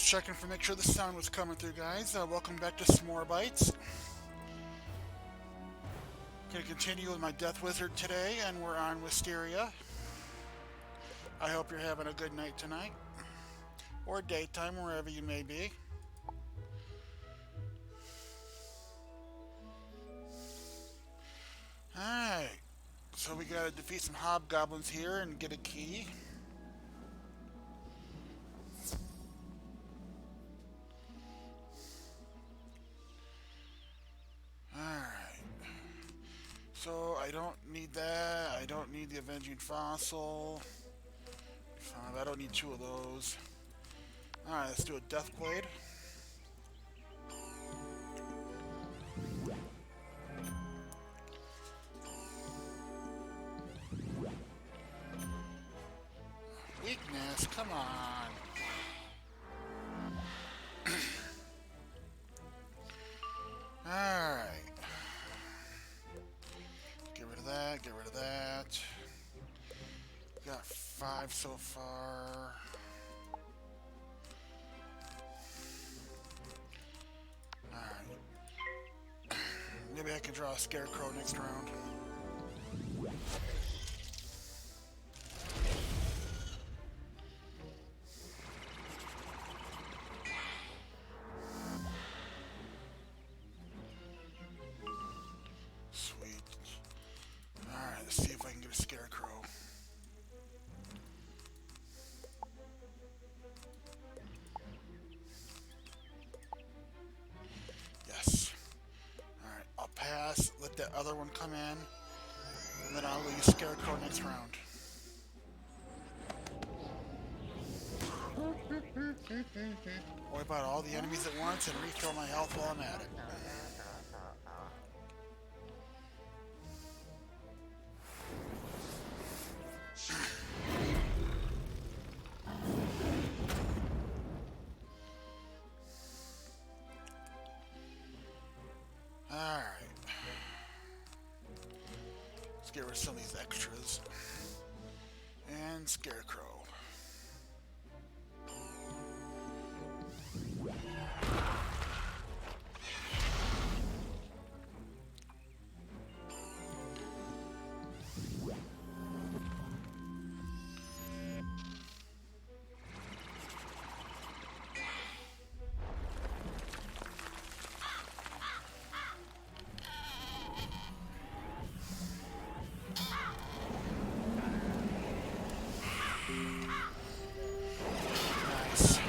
checking for make sure the sound was coming through, guys. Welcome back to S'more Bites. Gonna continue with my Death Wizard today, and we're on Wisteria. I hope you're having a good night tonight, or daytime, wherever you may be. Alright, so we gotta defeat some hobgoblins here and get a key. Alright, so I don't need that, I don't need the Avenging Fossil. I don't need two of those. Alright, let's do a Deathblade. Weakness, come on. Alright. Get rid of that, get rid of that. Got 5 so far. Alright. Maybe I can draw a Scarecrow next round. Sweet. Alright, let's see if I can get a Scarecrow. Yes. Alright, I'll pass, let that other one come in, and then I'll use Scarecrow next round. Wipe out all the enemies at once and refill my health while I'm at it. Alright. Let's get rid of some of these extras. And Scarecrow. Nice.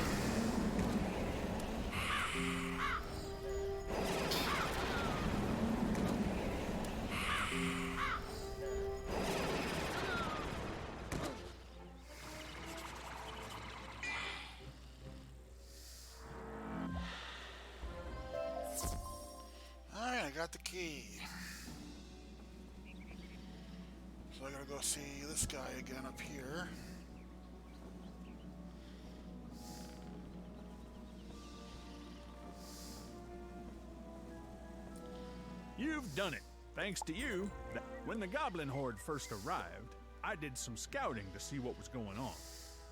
Alright, I got the key. So I gotta go see this guy again up here. You've done it. Thanks to you. When the Goblin Horde first arrived, I did some scouting to see what was going on.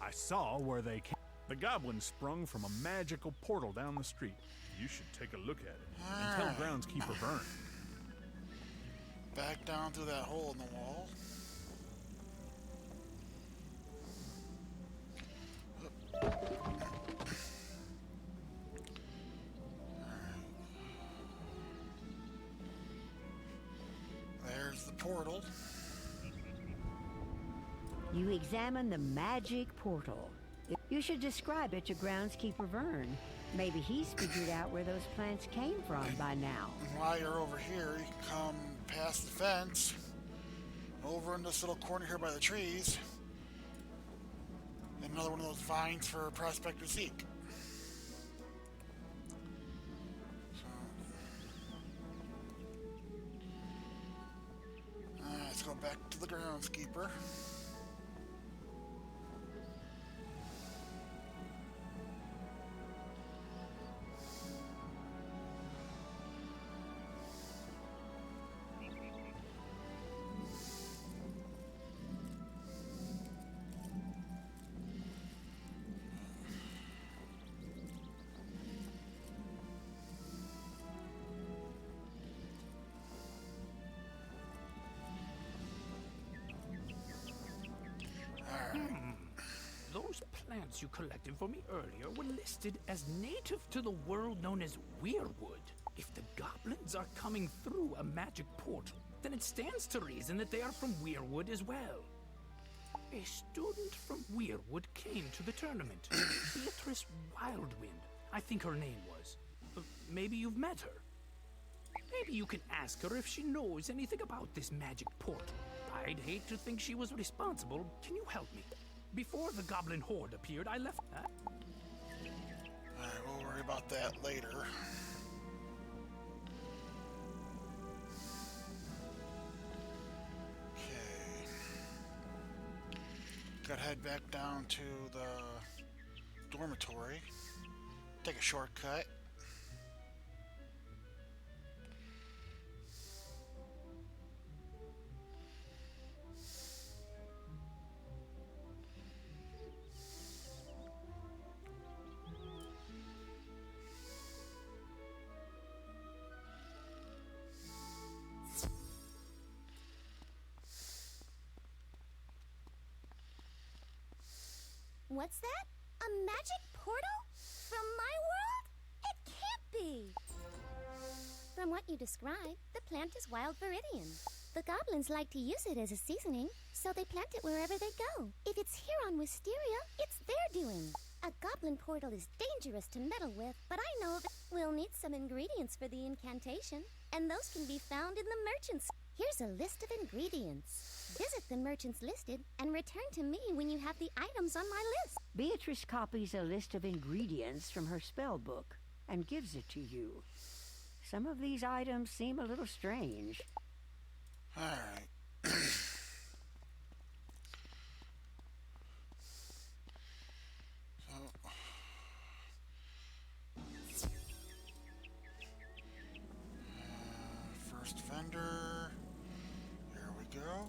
I saw where they came. The goblins sprung from a magical portal down the street. You should take a look at it and tell Groundskeeper Byrne. Back down through that hole in the wall. There's the portal. You examine the magic portal. You should describe it to Groundskeeper Vern. Maybe he's figured out where those plants came from by now. And while you're over here, you can come past the fence, over in this little corner here by the trees, and another one of those vines for Prospector Zeke. So, let's go back to the Groundskeeper. Alright. Those plants you collected for me earlier were listed as native to the world known as Weirwood. If the goblins are coming through a magic portal, then it stands to reason that they are from Weirwood as well. A student from Weirwood came to the tournament. Beatrice Wildwind, I think her name was. Maybe you've met her. Maybe you can ask her if she knows anything about this magic portal. I'd hate to think she was responsible. Can you help me? Before the goblin horde appeared, I left... Alright, we'll worry about that later. Okay. Gotta head back down to the dormitory. Take a shortcut. What's that? A magic portal? From my world? It can't be! From what you describe, the plant is wild viridian. The goblins like to use it as a seasoning, so they plant it wherever they go. If it's here on Wisteria, it's their doing. A goblin portal is dangerous to meddle with, but I know that we'll need some ingredients for the incantation, and those can be found in the merchant's. Here's a list of ingredients. Visit the merchants listed and return to me when you have the items on my list. Beatrice copies a list of ingredients from her spell book and gives it to you. Some of these items seem a little strange. Alright. First vendor. Here we go.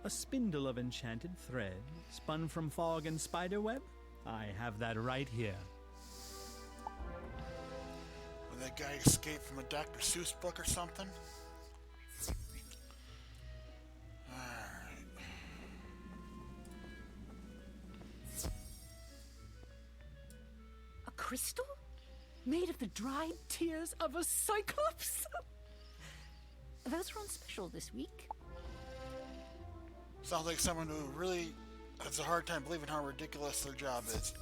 A spindle of enchanted thread, spun from fog and spiderweb? I have that right here. Will that guy escape from a Dr. Seuss book or something? Alright. A crystal? Made of the dried tears of a cyclops? Those are on special this week. Sounds like someone who really has a hard time believing how ridiculous their job is.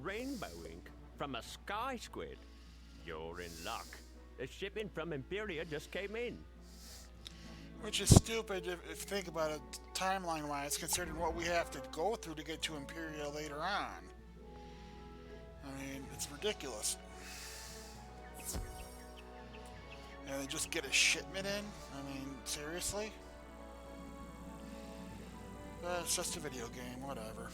Rainbow ink from a sky squid. You're in luck. The shipping from Imperia just came in. Which is stupid if you think about it timeline-wise, considering what we have to go through to get to Imperia later on. I mean, it's ridiculous. And they just get a shipment in? I mean, seriously? But it's just a video game, whatever.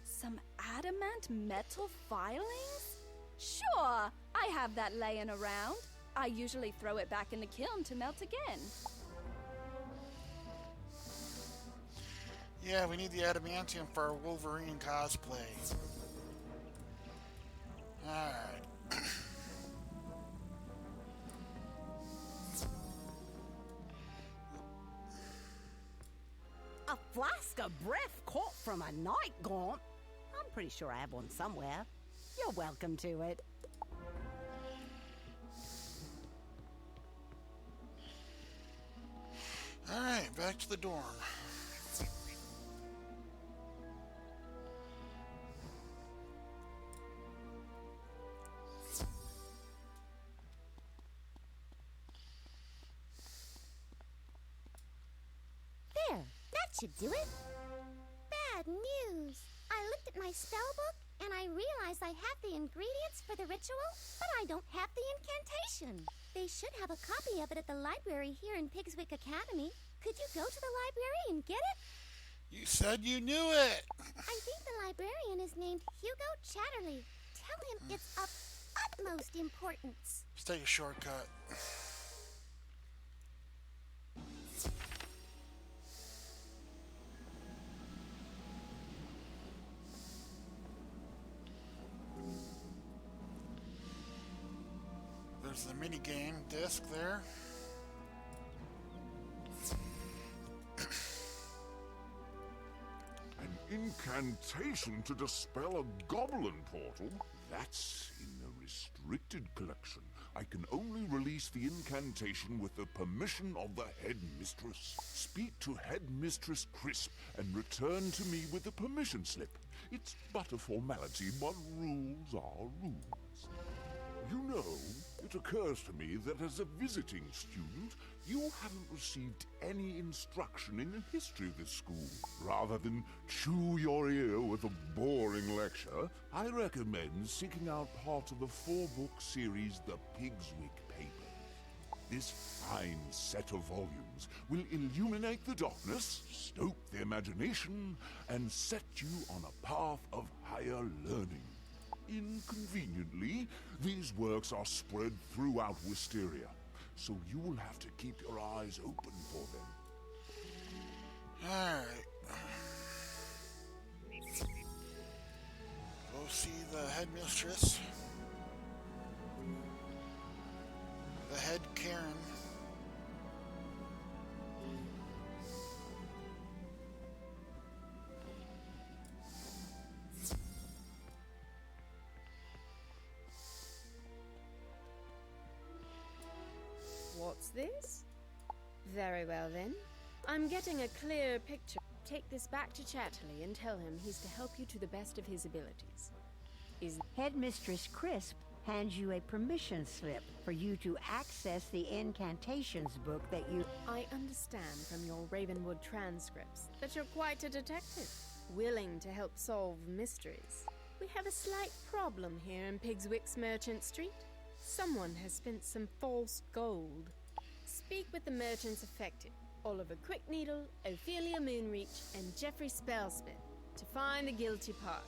Some adamant metal filings? Sure, I have that laying around. I usually throw it back in the kiln to melt again. Yeah, we need the adamantium for our Wolverine cosplay. Alright. A flask of breath caught from a night gaunt? I'm pretty sure I have one somewhere. You're welcome to it. Alright, back to the dorm. There, that should do it. Bad news. I looked at my spell book and I realized I have the ingredients for the ritual, but I don't have the incantation. They should have a copy of it at the library here in Pigswick Academy. Could you go to the library and get it? You said you knew it! I think the librarian is named Hugo Chatterley. Tell him it's of utmost importance. Let's take a shortcut. There's the mini game disc there. An incantation to dispel a goblin portal? That's in the restricted collection. I can only release the incantation with the permission of the headmistress. Speak to Headmistress Crisp and return to me with the permission slip. It's but a formality, but rules are rules. You know, it occurs to me that as a visiting student, you haven't received any instruction in the history of this school. Rather than chew your ear with a boring lecture, I recommend seeking out part of the 4-book series The Pigswick Papers. This fine set of volumes will illuminate the darkness, stoke the imagination, and set you on a path of higher learning. Inconveniently, these works are spread throughout Wisteria, so you will have to keep your eyes open for them. Alright. Go see the headmistress. The head Karen. What's this? Very well then. I'm getting a clear picture. Take this back to Chatterley and tell him he's to help you to the best of his abilities. Headmistress Crisp hands you a permission slip for you to access the incantations book that you... I understand from your Ravenwood transcripts that you're quite a detective, willing to help solve mysteries. We have a slight problem here in Pigswick's Merchant Street. Someone has spent some false gold. Speak with the merchants affected, Oliver Quickneedle, Ophelia Moonreach, and Geoffrey Spellsmith, to find the guilty party.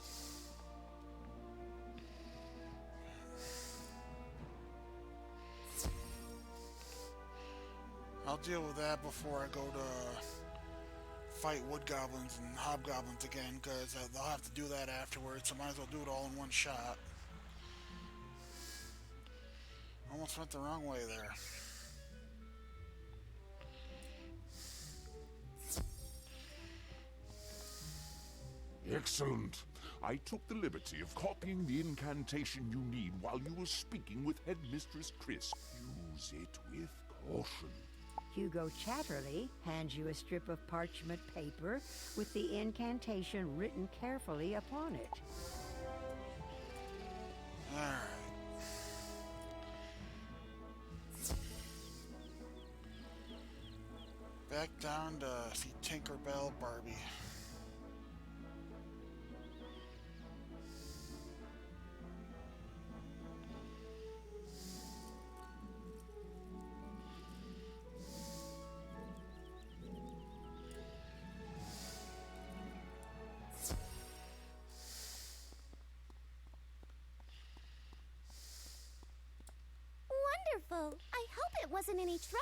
I'll deal with that before I go to fight wood goblins and hobgoblins again, because they'll have to do that afterwards, so might as well do it all in one shot. Almost went the wrong way there. Excellent. I took the liberty of copying the incantation you need while you were speaking with Headmistress Crisp. Use it with caution. Hugo Chatterley hands you a strip of parchment paper with the incantation written carefully upon it. Alright. Back down to see Tinkerbell Barbie. Wonderful! I hope it wasn't any trouble.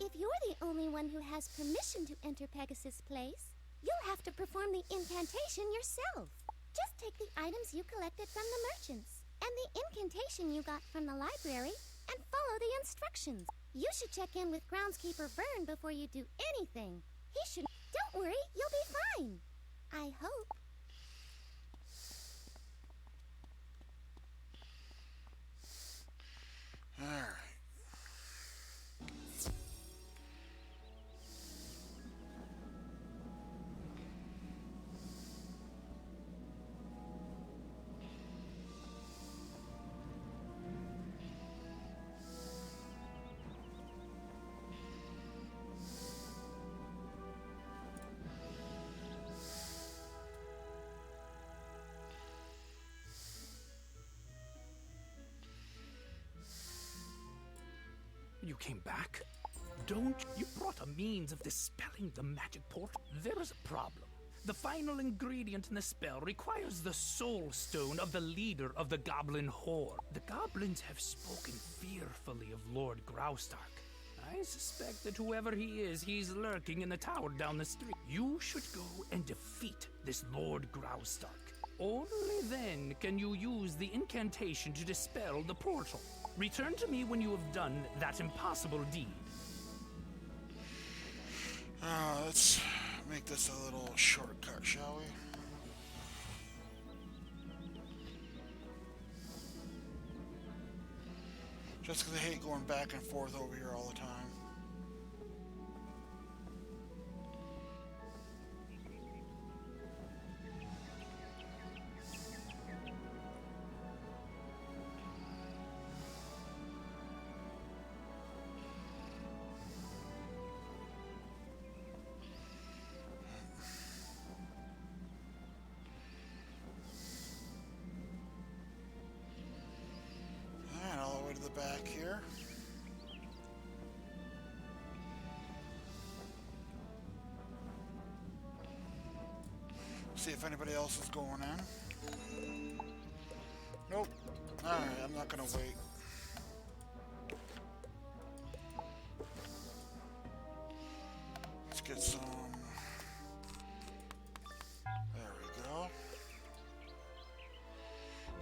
If you're the only one who has permission to enter Pegasus Place, you'll have to perform the incantation yourself. Just take the items you collected from the merchants and the incantation you got from the library and follow the instructions. You should check in with Groundskeeper Vern before you do anything. He should... Don't worry, you'll be fine. I hope. Alright. You came back? Don't you brought a means of dispelling the magic portal? There is a problem. The final ingredient in the spell requires the soul stone of the leader of the goblin horde. The goblins have spoken fearfully of Lord Graustark. I suspect that whoever he is, he's lurking in the tower down the street. You should go and defeat this Lord Graustark. Only then can you use the incantation to dispel the portal. Return to me when you have done that impossible deed. Let's make this a little shortcut, shall we? Just because I hate going back and forth over here all the time. Back here. See if anybody else is going in. Nope. Alright, I'm not gonna wait. Let's get some. There we go.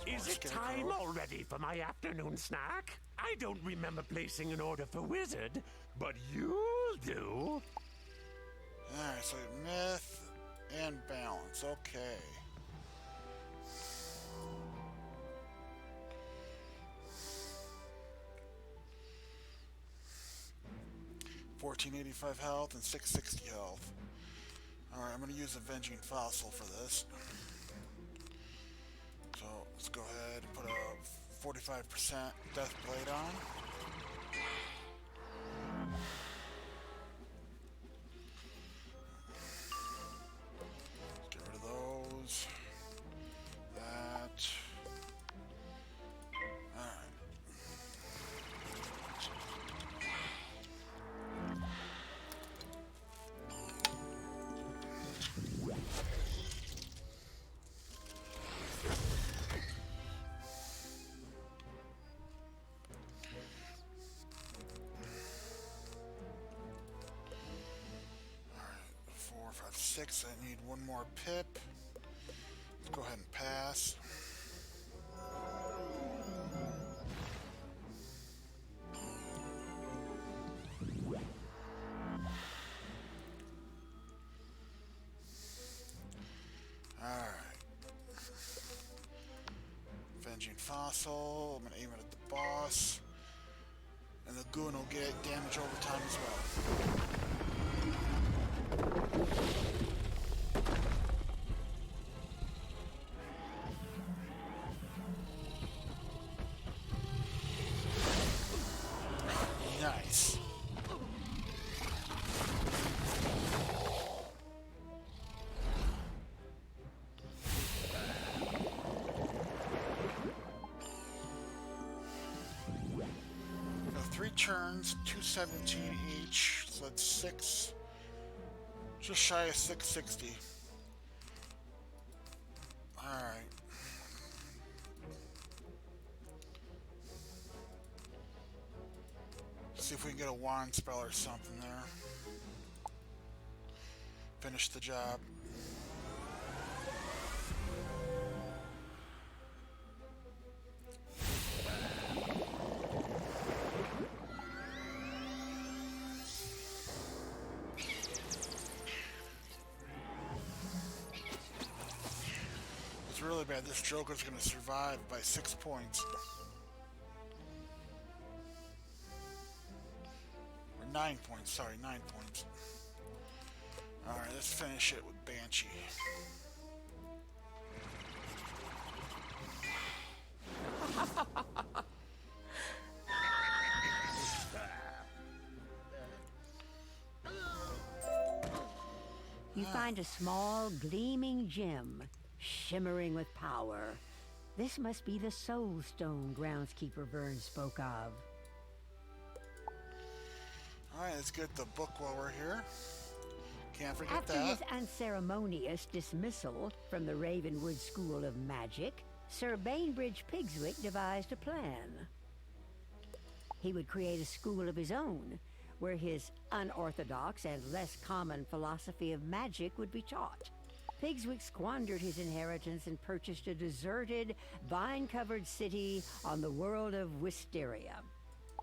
Is it time already for my afternoon snack? I don't remember placing an order for wizard, but you'll do. Alright, so myth and balance. Okay. $1485 health and 660 health. Alright, I'm going to use Avenging Fossil for this. So let's go ahead and put a 45% Death Blade on. Let's get rid of those. That. Alright. Six, I need one more pip. Let's go ahead and pass. Alright. Avenging Fossil. I'm gonna aim it at the boss. And the goon will get damage over time as well. Nice. Now 3 turns, 217 each, so that's 6. Just shy of 660. Alright. See if we can get a wand spell or something there. Finish the job. It's really bad. This Joker's gonna survive by 6 points. 9 points, sorry, 9 points. Alright, let's finish it with Banshee. You find a small, gleaming gem, shimmering with power. This must be the Soul Stone Groundskeeper Vern spoke of. Alright, let's get the book while we're here. Can't forget After that. his unceremonious dismissal from the Ravenwood School of Magic, Sir Bainbridge Pigswick devised a plan. He would create a school of his own, where his unorthodox and less common philosophy of magic would be taught. Pigswick squandered his inheritance and purchased a deserted, vine-covered city on the world of Wisteria.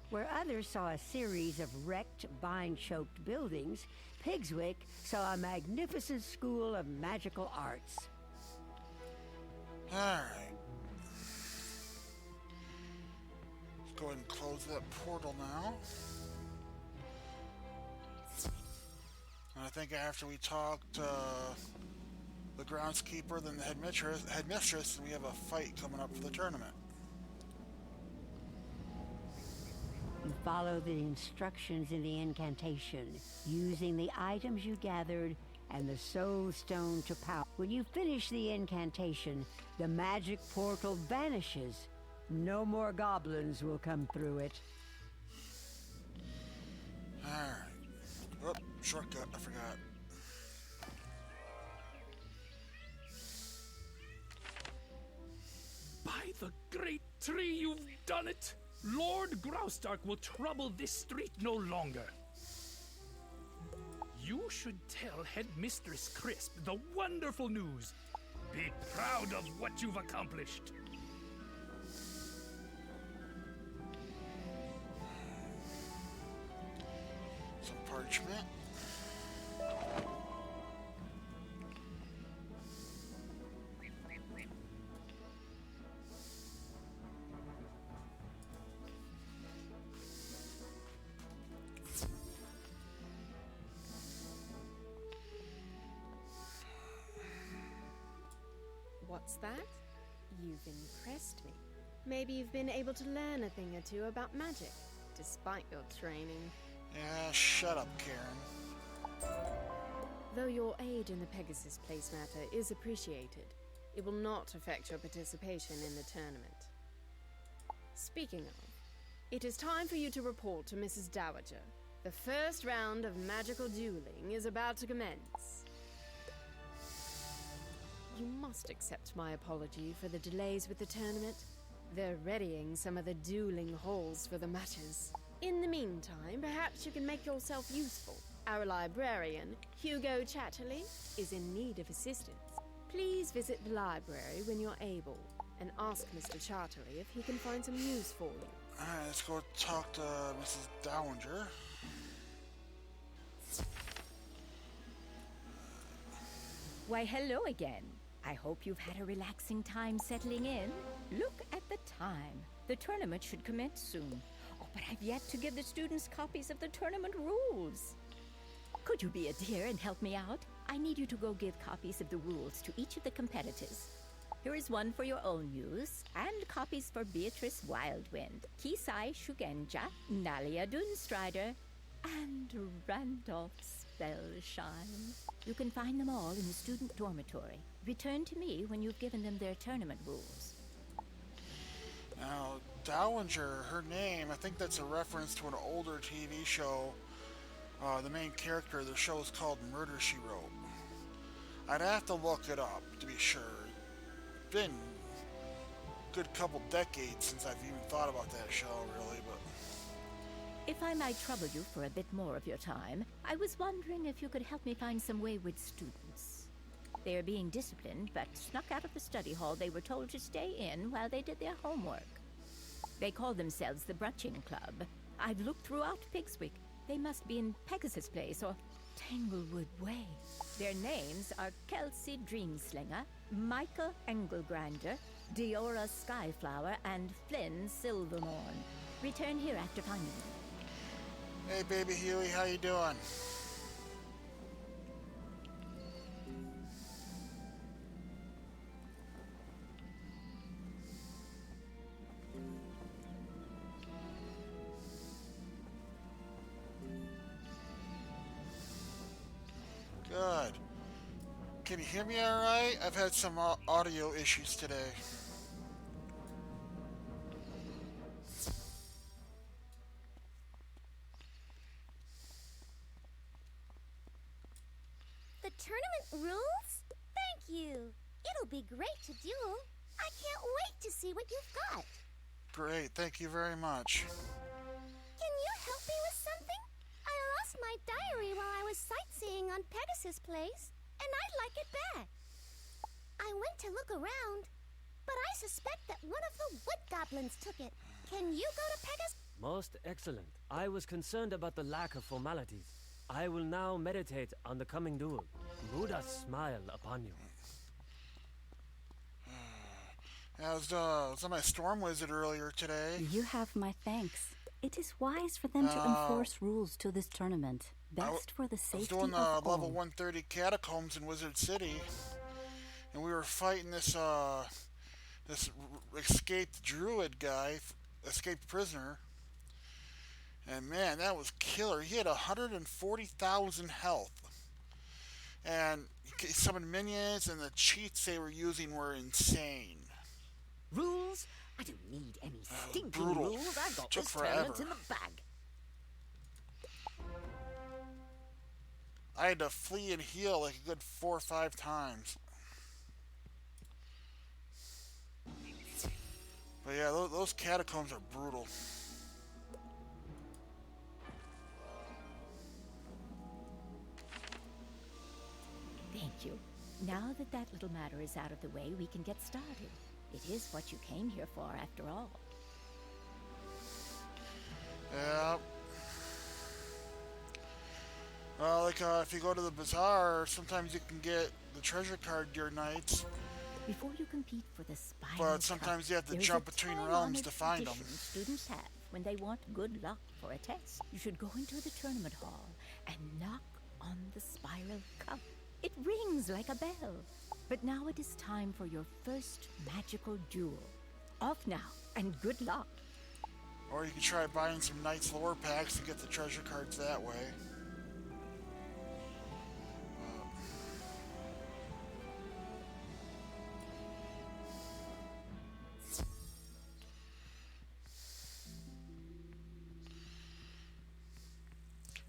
Where others saw a series of wrecked, vine-choked buildings, Pigswick saw a magnificent school of magical arts. Alright. Let's go ahead and close that portal now. And I think after we talked the groundskeeper, then the headmistress, we have a fight coming up for the tournament. You follow the instructions in the incantation, using the items you gathered and the soul stone to power. When you finish the incantation, the magic portal vanishes. No more goblins will come through it. Alright. Oh, shortcut, I forgot. By the great tree, you've done it! Lord Graustark will trouble this street no longer. You should tell Headmistress Crisp the wonderful news. Be proud of what you've accomplished. Some parchment. What's that? You've impressed me. Maybe you've been able to learn a thing or two about magic, despite your training. Yeah, shut up, Karen. Though your aid in the Pegasus Place matter is appreciated, it will not affect your participation in the tournament. Speaking of, it is time for you to report to Mrs. Dowager. The first round of magical dueling is about to commence. You must accept my apology for the delays with the tournament. They're readying some of the dueling halls for the matches. In the meantime, perhaps you can make yourself useful. Our librarian, Hugo Chatterley, is in need of assistance. Please visit the library when you're able, and ask Mr. Chatterley if he can find some use for you. Alright, let's go talk to Mrs. Dowager. Why, hello again. I hope you've had a relaxing time settling in. Look at the time. The tournament should commence soon. Oh, but I've yet to give the students copies of the tournament rules. Could you be a dear and help me out? I need you to go give copies of the rules to each of the competitors. Here is one for your own use, and copies for Beatrice Wildwind, Kisai Shugenja, Nalia Dunstrider, and Randolph Spellshine. You can find them all in the student dormitory. Return to me when you've given them their tournament rules. Now, Dowager, her name, I think that's a reference to an older TV show. The main character of the show is called Murder, She Wrote. I'd have to look it up to be sure. It's been a good couple decades since I've even thought about that show, really, but... If I might trouble you for a bit more of your time, I was wondering if you could help me find some wayward students. They are being disciplined, but snuck out of the study hall they were told to stay in while they did their homework. They call themselves the Brutching Club. I've looked throughout Pigswick. They must be in Pegasus Place or Tanglewood Way. Their names are Kelsey Dreamslinger, Michael Engelgrander, Diora Skyflower, and Flynn Silvermorn. Return here after finding them. Hey, baby Huey, how you doing? Good. Can you hear me all right? I've had some audio issues today. tournament rules? Thank you. It'll be great to duel. I can't wait to see what you've got. Great, thank you very much. Can you help me with something? I lost my diary while I was sightseeing on Pegasus Place, and I'd like it back. I went to look around, but I suspect that one of the wood goblins took it. Can you go to Pegasus? Most excellent. I was concerned about the lack of formalities. I will now meditate on the coming duel. Muda's smile upon you. I was on my Storm Wizard earlier today. You have my thanks. It is wise for them to enforce rules to this tournament. Best for the safety I was doing of level all. 130 catacombs in Wizard City, and we were fighting this escaped druid guy, escaped prisoner. And man, that was killer. He had 140,000 health. And he summoned minions, and the cheats they were using were insane. Rules? I don't need any stinking brutal. rules. I've got Took this forever. tournament in the bag. I had to flee and heal like a good 4 or 5 times. But yeah, those catacombs are brutal. Thank you. Now that that little matter is out of the way, we can get started. It is what you came here for, after all. Yeah. If you go to the bazaar, sometimes you can get the treasure card deer knights. Before you compete for the Spiral But sometimes Cup, you have to there is jump a between time-honored realms to find them. tradition students have when they want good luck for a test. You should go into the tournament hall and knock on the Spiral Cup. It rings like a bell. But now it is time for your first magical duel. Off now, and good luck. Or you can try buying some Knights lore packs to get the treasure cards that way.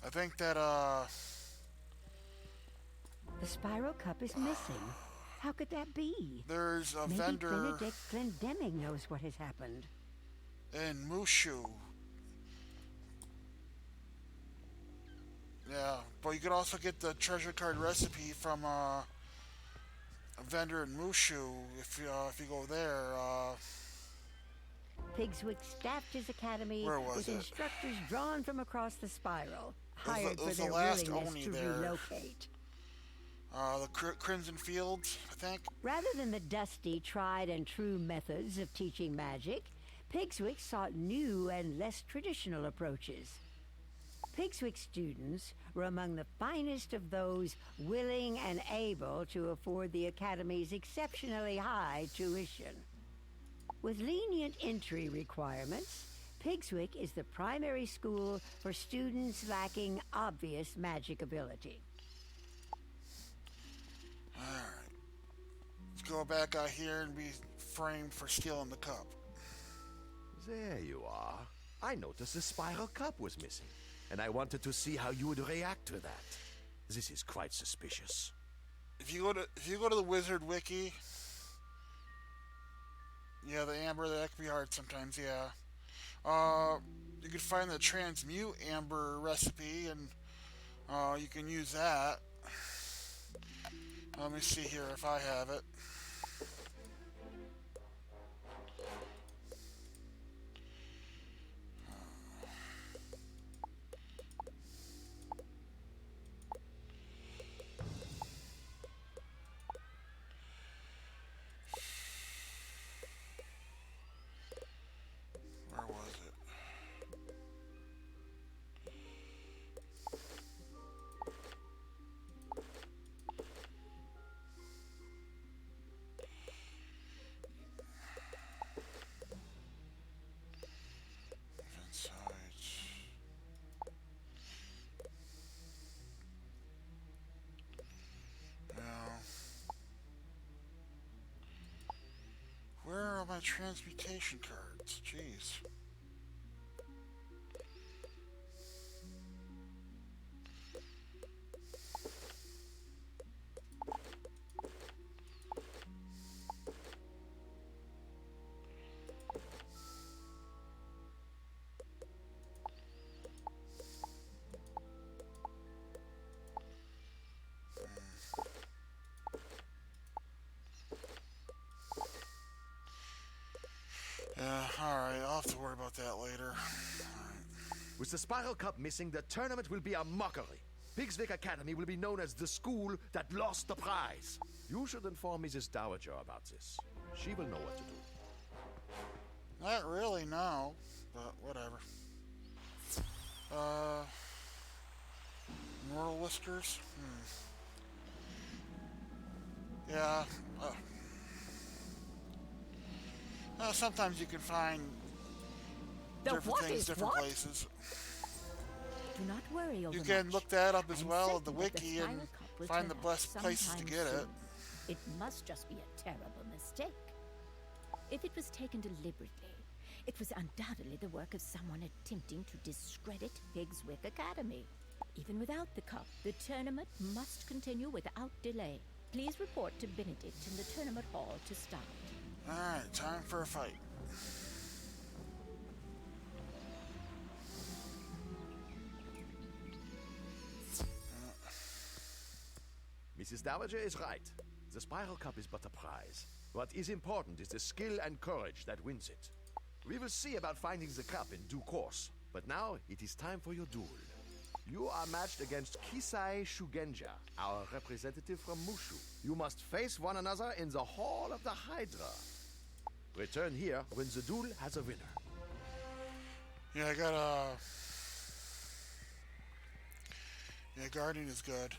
I think that, The Spiral Cup is missing. How could that be? there's a Maybe vendor Benedict Glendemming knows what has happened. in Mushu. Yeah, but you could also get the treasure card recipe from a vendor in Mushu if you go there. Pigswick staffed his academy Where was with it? instructors drawn from across the spiral, was hired the- it for was the their last willingness Oni to there. relocate. The Crimson Fields, I think. Rather than the dusty, tried and true methods of teaching magic, Pigswick sought new and less traditional approaches. Pigswick students were among the finest of those willing and able to afford the Academy's exceptionally high tuition. With lenient entry requirements, Pigswick is the primary school for students lacking obvious magic ability. Alright. Let's go back out here and be framed for stealing the cup. There you are. I noticed the Spiral Cup was missing, and I wanted to see how you would react to that. This is quite suspicious. If you go to the Wizard Wiki, yeah, the amber that can be hard sometimes. Yeah, you can find the transmute amber recipe, and you can use that. Let me see here if I have it. Where was it? Where are my transmutation cards? Jeez. about that later. With the Spiral Cup missing, the tournament will be a mockery. Pigswick Academy will be known as the school that lost the prize. You should inform Mrs. Dowager about this. She will know what to do. Not really, no. But whatever. Mortal Whiskers? Yeah. Sometimes you can find different things, different places. Do not worry over You can much. look that up as I'm well, certain the that wiki, Spiral and Cup will find turn the up best places to sometime get it. soon. It must just be a terrible mistake. If it was taken deliberately, it was undoubtedly the work of someone attempting to discredit Pigswick Academy. Even without the cup, the tournament must continue without delay. Please report to Benedict in the tournament hall to start. Alright, time for a fight. Mrs. Dowager is right. The Spiral Cup is but a prize. What is important is the skill and courage that wins it. We will see about finding the cup in due course. But now, it is time for your duel. You are matched against Kisai Shugenja, our representative from Mushu. You must face one another in the Hall of the Hydra. Return here when the duel has a winner. Yeah, I got a... Yeah, Guardian is good.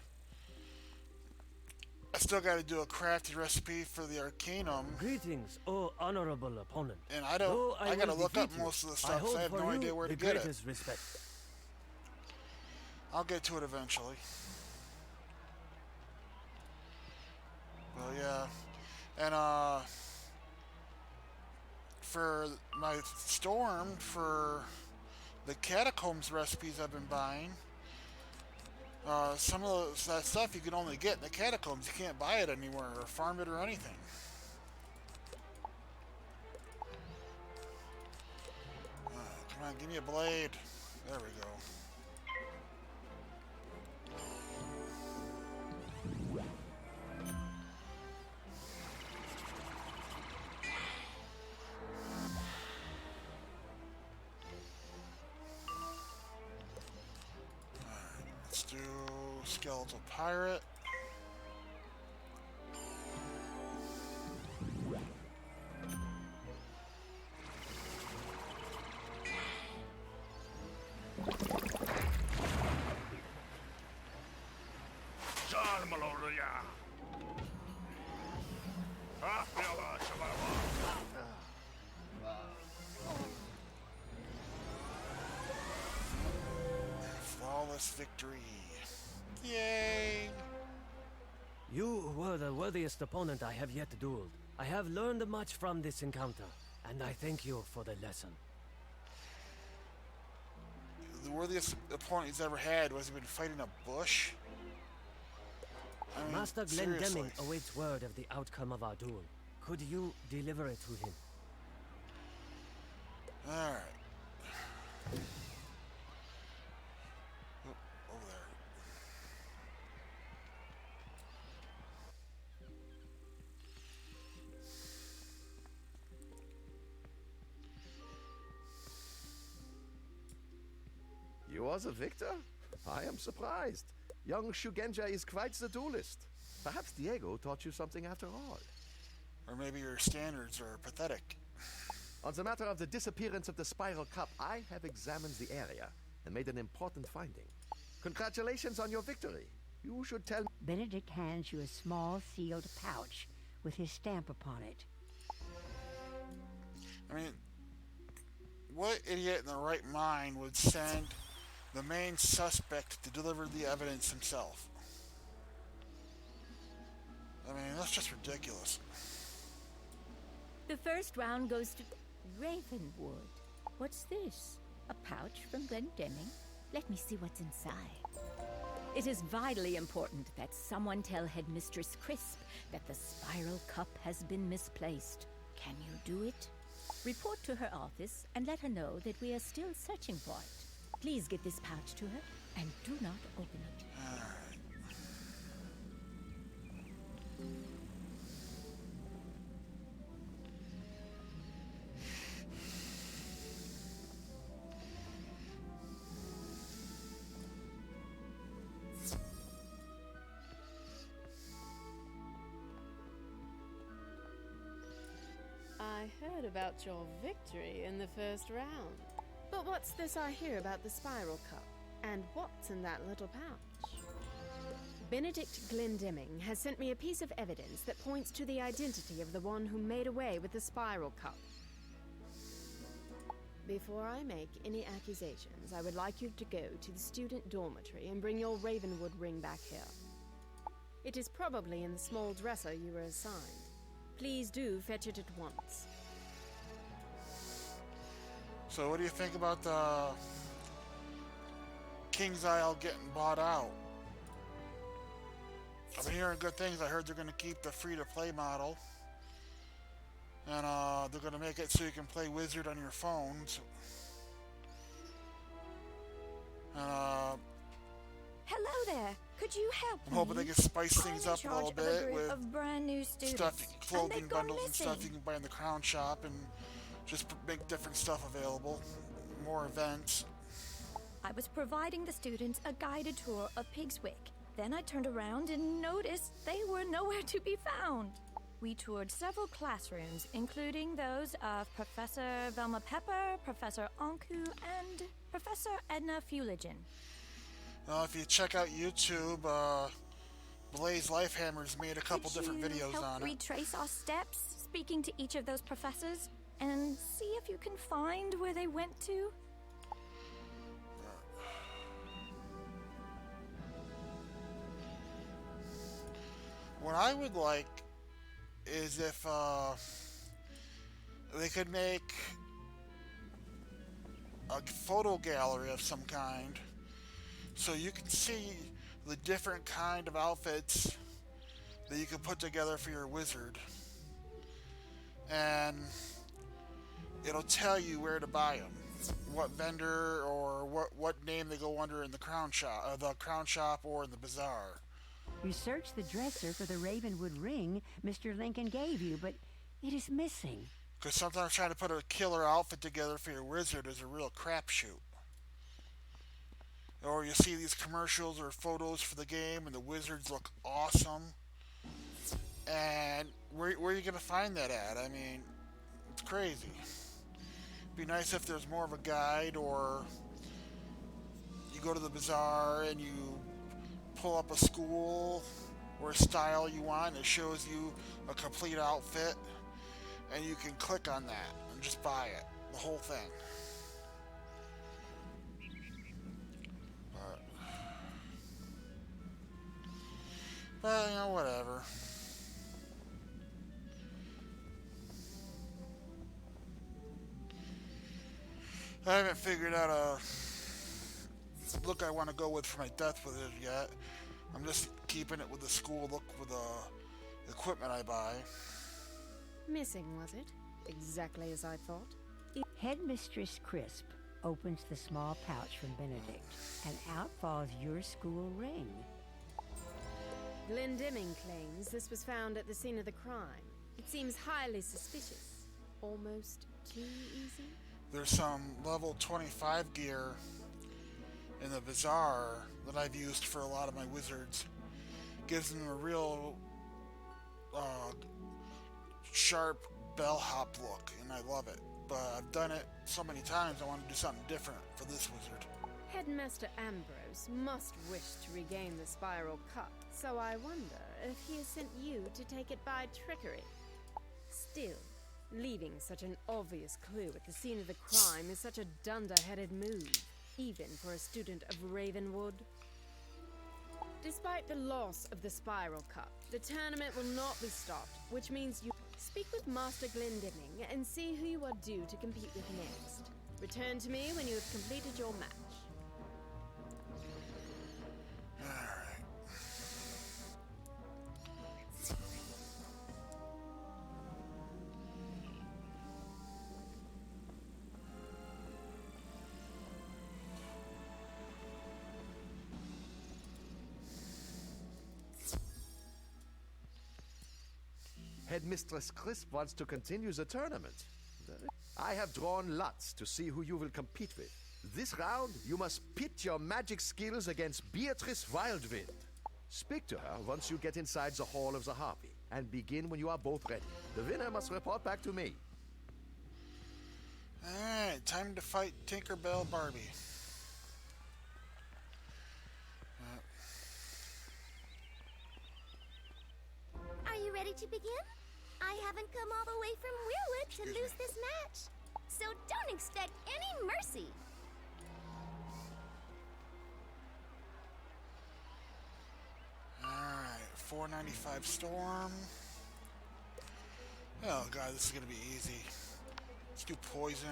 I still got to do a crafted recipe for the Arcanum. Greetings, oh honorable opponent. And I don't... Though I got to will look up defeat you, most of the I stuff, so hold I have for no you idea where to the get it. greatest respect. I'll get to it eventually. Well, yeah. And, for my Storm, for the Catacombs recipes I've been buying, some of that stuff you can only get in the Catacombs. You can't buy it anywhere or farm it or anything. Come on, give me a blade. There we go. Let's do Skeletal Pirate. Flawless victory. Yay! You were the worthiest opponent I have yet dueled. I have learned much from this encounter, and I thank you for the lesson. The worthiest opponent he's ever had was he been fighting a bush? I mean, Master seriously. Glendemming awaits word of the outcome of our duel. Could you deliver it to him? Alright. Oh, over there. You are the victor? I am surprised. Young Shugenja is quite the duelist. Perhaps Diego taught you something after all. Or maybe your standards are pathetic. On the matter of the disappearance of the Spiral Cup, I have examined the area and made an important finding. Congratulations on your victory. You should tell... Benedict hands you a small sealed pouch with his stamp upon it. I mean, what idiot in their right mind would send the main suspect to deliver the evidence himself? I mean, that's just ridiculous. The first round goes to Ravenwood. What's this? A pouch from Glendemming? Let me see what's inside. It is vitally important that someone tell Headmistress Crisp that the Spiral Cup has been misplaced. Can you do it? Report to her office and let her know that we are still searching for it. Please give this pouch to her and do not open it. about your victory in the first round. But what's this I hear about the Spiral Cup? And what's in that little pouch? Benedict Glendemming has sent me a piece of evidence that points to the identity of the one who made away with the Spiral Cup. Before I make any accusations, I would like you to go to the student dormitory and bring your Ravenwood ring back here. It is probably in the small dresser you were assigned. Please do fetch it at once. So what do you think about the King's Isle getting bought out? I've been hearing good things. I heard they're going to keep the free-to-play model. And they're going to make it so you can play Wizard on your phones. Hello there. Could you help I'm hoping they can spice things up a little bit with brand new students, stuff, clothing bundles and stuff you can buy in the Crown Shop, and just make different stuff available. More events. I was providing the students a guided tour of Pigswick. Then I turned around and noticed they were nowhere to be found. We toured several classrooms, including those of Professor Velma Pepper, Professor Anku, and Professor Edna Fuligen. If you check out YouTube, Blaze Lifehammer's made a couple different videos on it. Help retrace our steps, speaking to each of those professors, and see if you can find where they went to? What I would like is if they could make a photo gallery of some kind so you can see the different kind of outfits that you can put together for your wizard, and it'll tell you where to buy them, what vendor or what name they go under in the Crown Shop or in the bazaar. You searched the dresser for the Ravenwood ring Mr. Lincoln gave you, but it is missing. Because sometimes trying to put a killer outfit together for your wizard is a real crapshoot. Or you see these commercials or photos for the game and the wizards look awesome. And where are you going to find that at? I mean, it's crazy. It'd be nice if there's more of a guide, or you go to the bazaar and you pull up a school or a style you want, and it shows you a complete outfit, and you can click on that and just buy it, the whole thing. But you know, whatever. I haven't figured out a look I want to go with for my Death Wizard yet. I'm just keeping it with the school look with the equipment I buy. Missing, was it? Exactly as I thought. Headmistress Crisp opens the small pouch from Benedict, and out falls your school ring. Glendemming claims this was found at the scene of the crime. It seems highly suspicious. Almost too easy. There's some level 25 gear in the bazaar that I've used for a lot of my wizards. Gives them a real sharp bellhop look, and I love it. But I've done it so many times, I want to do something different for this wizard. Headmaster Ambrose must wish to regain the Spiral Cup, so I wonder if he has sent you to take it by trickery. Still, leaving such an obvious clue at the scene of the crime is such a dunder-headed move, even for a student of Ravenwood. Despite the loss of the Spiral Cup, the tournament will not be stopped, which means you speak with Master Glendemming and see who you are due to compete with next. Return to me when you have completed your match. Headmistress Crisp wants to continue the tournament. I have drawn lots to see who you will compete with. This round, you must pit your magic skills against Beatrice Wildwind. Speak to her once you get inside the Hall of the Harpy, and begin when you are both ready. The winner must report back to me. Alright, time to fight Tinkerbell Barbie. Are you ready to begin? I haven't come all the way from Weirwood to lose this match. So don't expect any mercy. Alright, 495 Storm. Oh god, this is gonna be easy. Let's do Poison.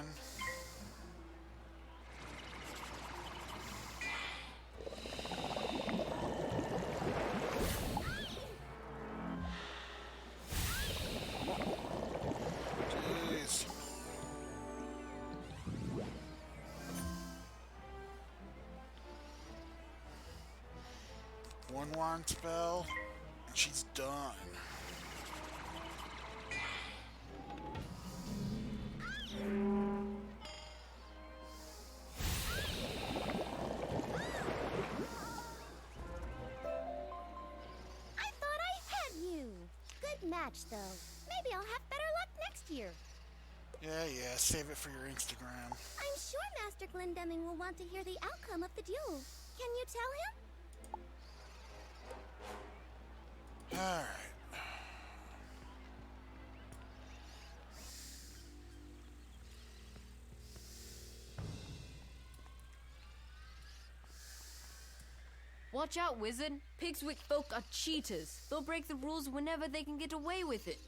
Jeez. One wand spell, and she's done. I thought I had you. Good match, though. Maybe I'll have better luck next year. Yeah, save it for your Instagram. I'm sure Master Glendemming will want to hear the outcome of the duel. Can you tell him? Alright. Watch out, wizard. Pigswick folk are cheaters. They'll break the rules whenever they can get away with it.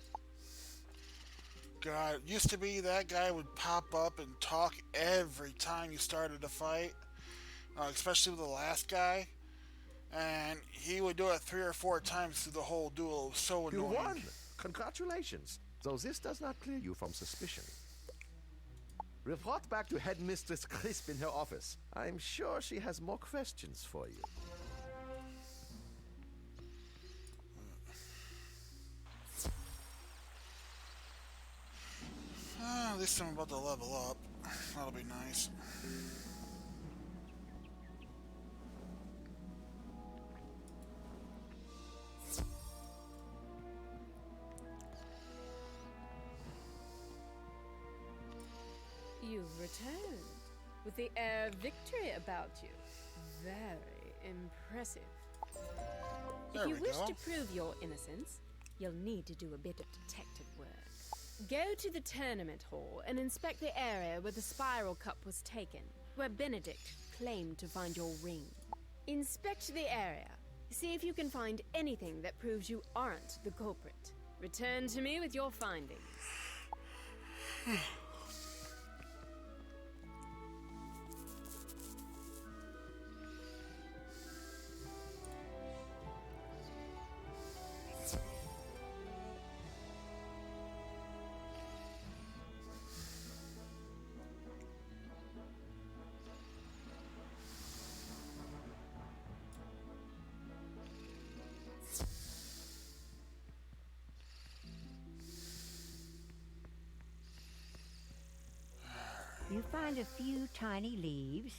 God, it used to be that guy would pop up and talk every time you started a fight. Especially with the last guy. And he would do it 3 or 4 times through the whole duel. It was so annoying. You won! Congratulations. Though this does not clear you from suspicion. Report back to Headmistress Crisp in her office. I'm sure she has more questions for you. At least I'm about to level up. That'll be nice. You've returned, with the air of victory about you. Very impressive. There if you we wish go. to prove your innocence, you'll need to do a bit of detective work. Go to the tournament hall and inspect the area where the spiral cup was taken, where Benedict claimed to find your ring. Inspect the area. See if you can find anything that proves you aren't the culprit. Return to me with your findings. You find a few tiny leaves,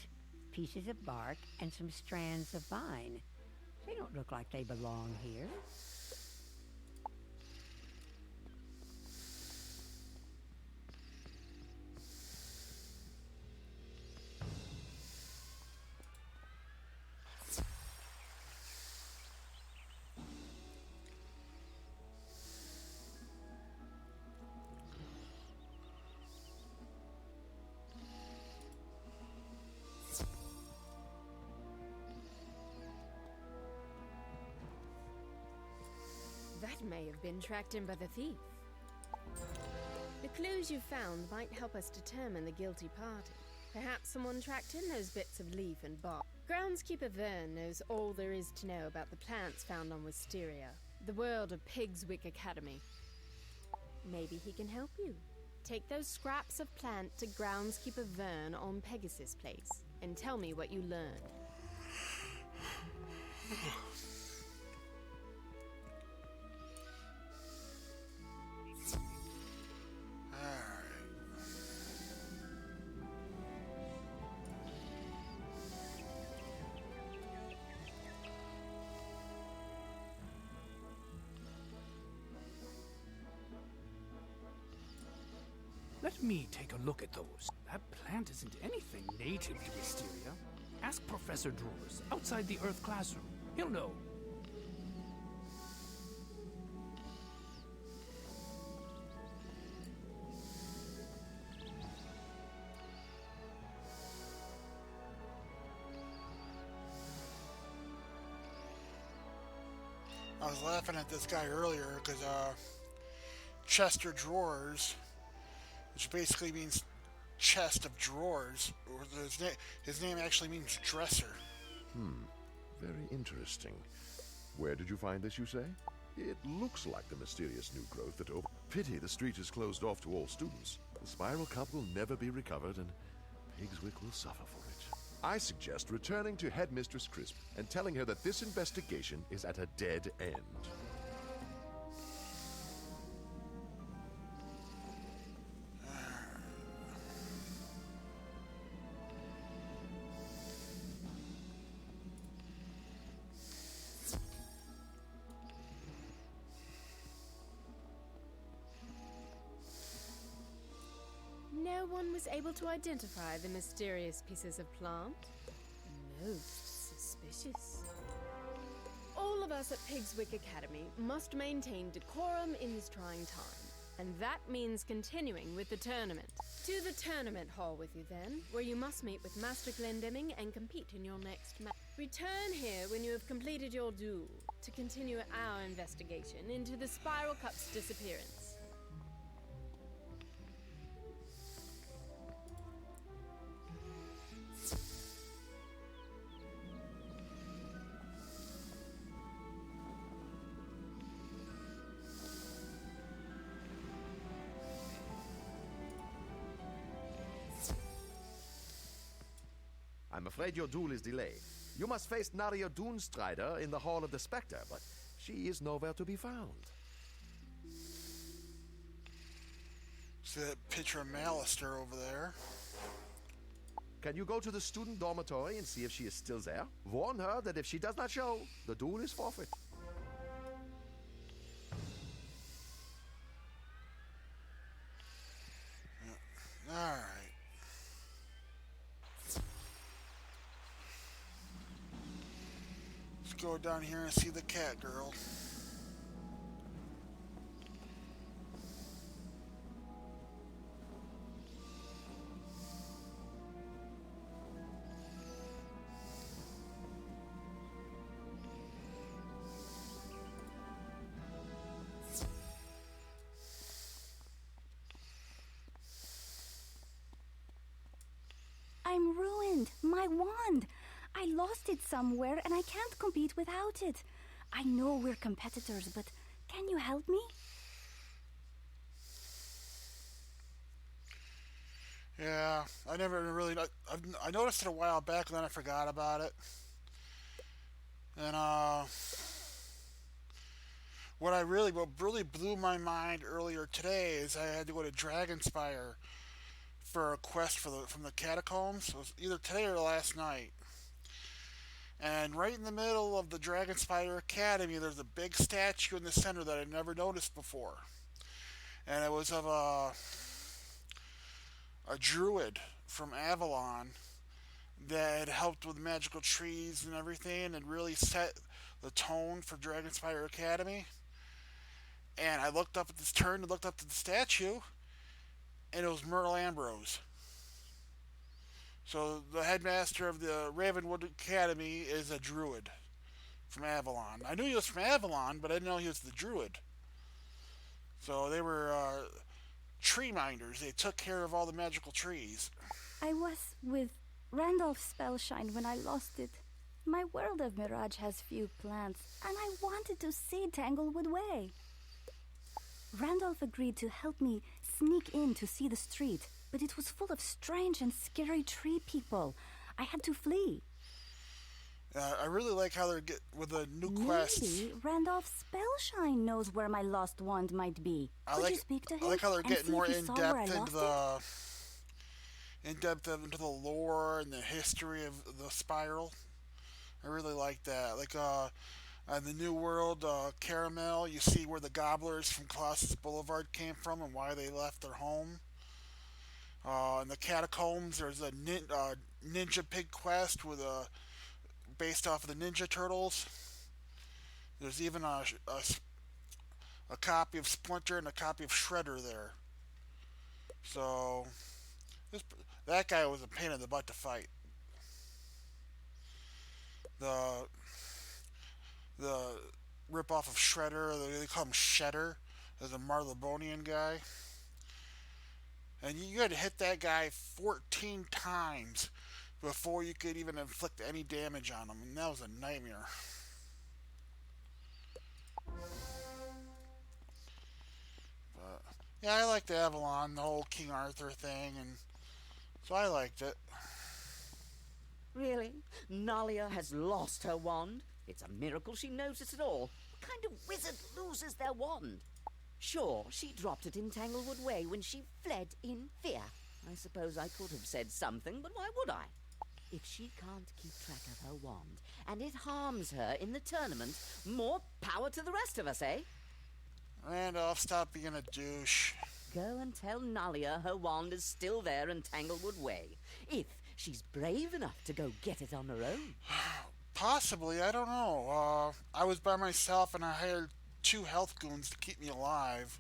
pieces of bark, and some strands of vine. They don't look like they belong here. That may have been tracked in by the thief. The clues you found might help us determine the guilty party. Perhaps someone tracked in those bits of leaf and bark. Groundskeeper Vern knows all there is to know about the plants found on Wisteria, the world of Pigswick Academy. Maybe he can help you. Take those scraps of plant to Groundskeeper Vern on Pegasus Place, and tell me what you learn. Let me take a look at those. That plant isn't anything native to Mysteria. Ask Professor Drawers outside the Earth classroom. He'll know. I was laughing at this guy earlier because Chester Drawers, which basically means chest of drawers, or his name actually means dresser. Very interesting. Where did you find this, you say? It looks like the mysterious new growth that Pity the street is closed off to all students. The Spiral Cup will never be recovered, and Pigswick will suffer for it. I suggest returning to Headmistress Crisp and telling her that this investigation is at a dead end. No one was able to identify the mysterious pieces of plant? Most suspicious. All of us at Pigswick Academy must maintain decorum in this trying time, and that means continuing with the tournament. To the tournament hall with you then, where you must meet with Master Glendemming and compete in your next match. Return here when you have completed your duel to continue our investigation into the Spiral Cup's disappearance. I'm afraid your duel is delayed. You must face Naria Doonstrider in the Hall of the Spectre, but she is nowhere to be found. See that picture of Malister over there? Can you go to the student dormitory and see if she is still there? Warn her that if she does not show, the duel is forfeit. Alright. Let's go down here and see the cat girl. I'm ruined. My wand. I lost it somewhere and I can't compete without it. I know we're competitors, but can you help me? Yeah, I never really... I noticed it a while back and then I forgot about it. And, what really blew my mind earlier today is I had to go to Dragonspire for a quest from the catacombs. It was either today or last night. And right in the middle of the Dragonspire Academy, there's a big statue in the center that I'd never noticed before. And it was of a druid from Avalon that had helped with magical trees and everything and really set the tone for Dragonspire Academy. And I looked up at this turn and looked up to the statue, and it was Myrtle Ambrose. So the headmaster of the Ravenwood Academy is a druid from Avalon. I knew he was from Avalon, but I didn't know he was the druid. So they were tree minders. They took care of all the magical trees. I was with Randolph Spellshine when I lost it. My world of Mirage has few plants, and I wanted to see Tanglewood Way. Randolph agreed to help me sneak in to see the street, but it was full of strange and scary tree people. I had to flee. I really like how they're with the new quest. Maybe Randolph Spellshine knows where my lost wand might be. Could you speak to him? I like how they're getting more in depth into the lore and the history of the Spiral. I really like that. Like in the New World, Caramel, you see where the gobblers from Colossus Boulevard came from and why they left their home. In the catacombs, there's a Ninja Pig quest with based off of the Ninja Turtles. There's even a copy of Splinter and a copy of Shredder there. So that guy was a pain in the butt to fight. The rip-off of Shredder, they call him Shedder, as a Marlebonian guy. And you had to hit that guy 14 times before you could even inflict any damage on him. And that was a nightmare. But, yeah, I liked Avalon, the whole King Arthur thing, and so I liked it. Really? Nalia has lost her wand? It's a miracle she knows it at all. What kind of wizard loses their wand? Sure, she dropped it in Tanglewood Way when she fled in fear. I suppose I could have said something, but why would I? If she can't keep track of her wand, and it harms her in the tournament, more power to the rest of us, eh? Randolph, stop being a douche. Go and tell Nalia her wand is still there in Tanglewood Way, if she's brave enough to go get it on her own. Possibly, I don't know. I was by myself and I hired 2 health goons to keep me alive.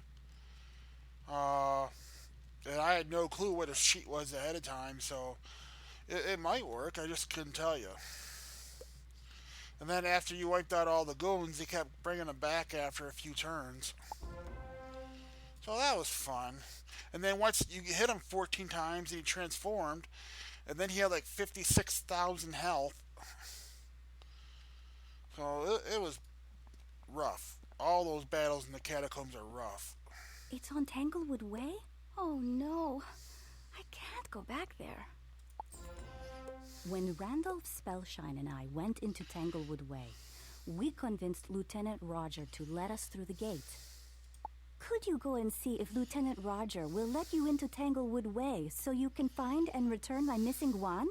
And I had no clue what a sheet was ahead of time, so it might work. I just couldn't tell you. And then after you wiped out all the goons, they kept bringing them back after a few turns. So that was fun. And then once you hit him 14 times and he transformed, and then he had like 56,000 health. So it was rough. All those battles in the catacombs are rough. It's on Tanglewood Way? Oh no, I can't go back there. When Randolph Spellshine and I went into Tanglewood Way, we convinced Lieutenant Roger to let us through the gate. Could you go and see if Lieutenant Roger will let you into Tanglewood Way so you can find and return my missing wand?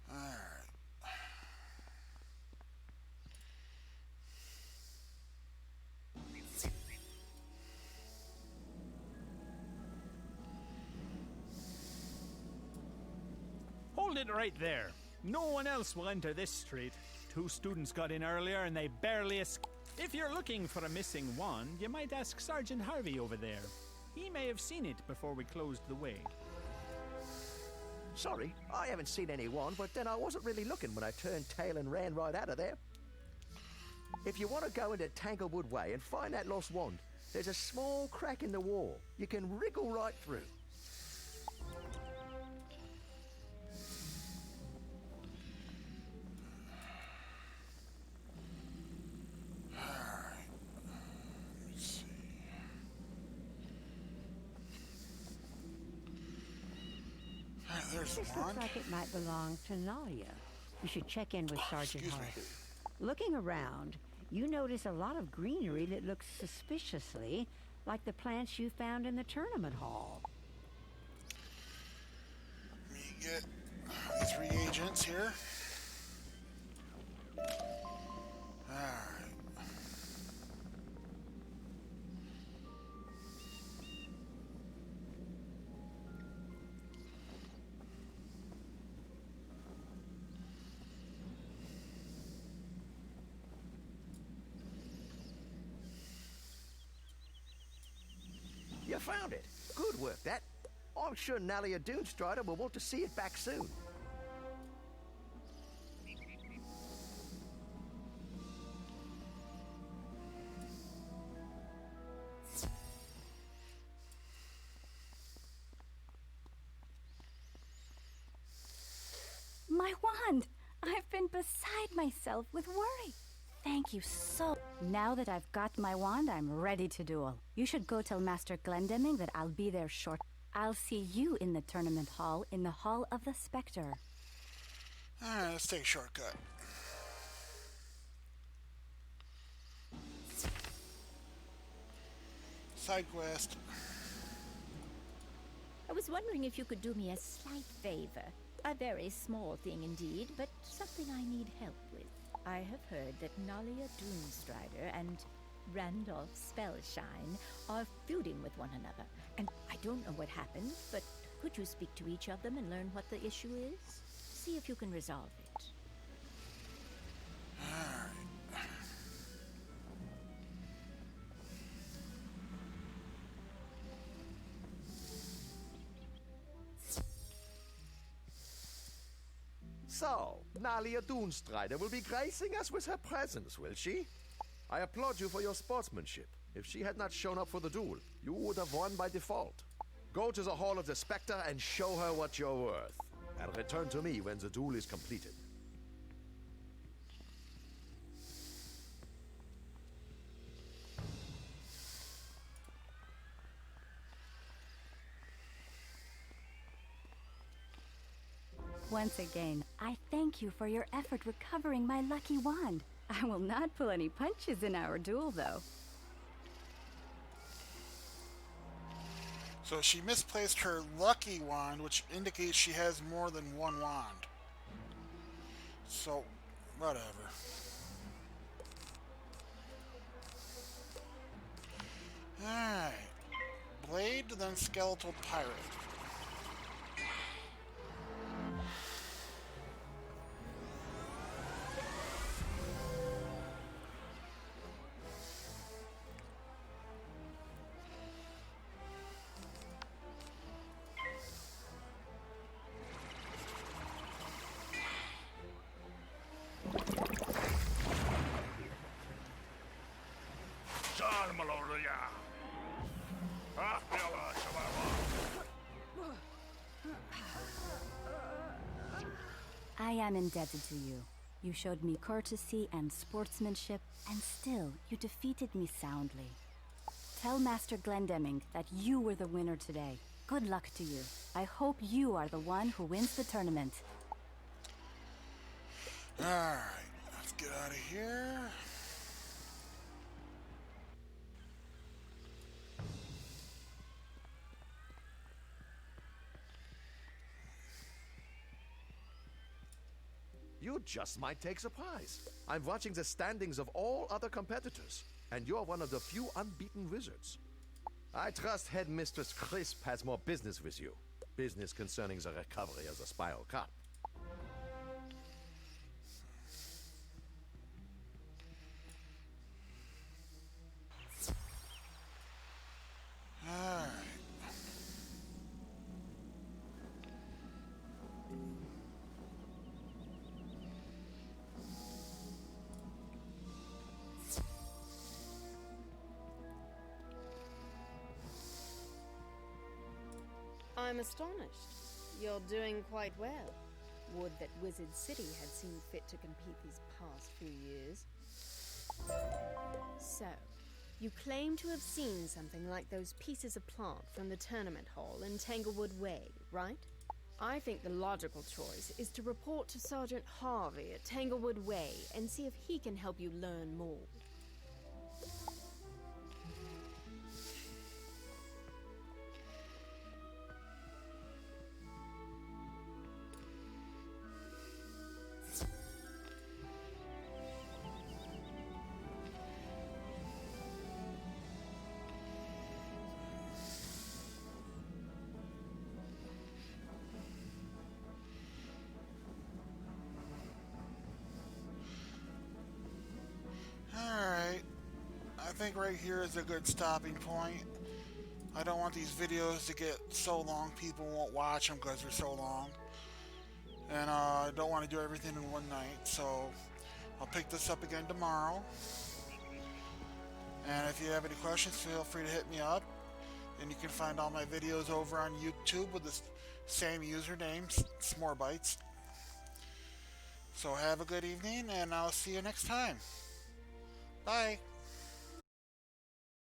Alright. Hold it right there. No one else will enter this street. 2 students got in earlier and they barely escaped. If you're looking for a missing wand, you might ask Sergeant Harvey over there. He may have seen it before we closed the way. Sorry, I haven't seen any wand, but then I wasn't really looking when I turned tail and ran right out of there. If you want to go into Tanglewood Way and find that lost wand, there's a small crack in the wall. You can wriggle right through. There's the This wand. looks like it might belong to Nalia. You should check in with Sergeant excuse me. Harvey. Looking around, you notice a lot of greenery that looks suspiciously like the plants you found in the tournament hall. Let me get these reagents here. Alright. You found it. Good work, that. I'm sure Nalia Doomstrider will want to see it back soon. My wand! I've been beside myself with worry. Thank you so. Now that I've got my wand, I'm ready to duel. You should go tell Master Glendemming that I'll be there short. I'll see you in the tournament hall, in the Hall of the Spectre. Alright, let's take a shortcut. Side quest. I was wondering if you could do me a slight favor. A very small thing indeed, but something I need help with. I have heard that Nalia Doomstrider and Randolph Spellshine are feuding with one another, and I don't know what happened, but could you speak to each of them and learn what the issue is? See if you can resolve it. So, Nalia Doonstrider will be gracing us with her presence, will she? I applaud you for your sportsmanship. If she had not shown up for the duel, you would have won by default. Go to the Hall of the Spectre and show her what you're worth. And return to me when the duel is completed. Once again, I thank you for your effort recovering my lucky wand. I will not pull any punches in our duel, though. So she misplaced her lucky wand, which indicates she has more than one wand. So, whatever. Alright. Blade, then Skeletal Pirate. I am indebted to you. You showed me courtesy and sportsmanship, and still, you defeated me soundly. Tell Master Glendemming that you were the winner today. Good luck to you. I hope you are the one who wins the tournament. Alright, let's get out of here. You just might take surprise. I'm watching the standings of all other competitors, and you're one of the few unbeaten wizards. I trust Headmistress Crisp has more business with you. Business concerning the recovery of the Spiral Cup. Alright. I'm astonished. You're doing quite well. Would that Wizard City had seen fit to compete these past few years. So, you claim to have seen something like those pieces of plant from the tournament hall in Tanglewood Way, right? I think the logical choice is to report to Sergeant Harvey at Tanglewood Way and see if he can help you learn more. I think right here is a good stopping point. I don't want these videos to get so long people won't watch them because they're so long. And I don't want to do everything in one night, so I'll pick this up again tomorrow. And if you have any questions, feel free to hit me up. And you can find all my videos over on YouTube with the same username, S'morebytes. So have a good evening, and I'll see you next time. Bye.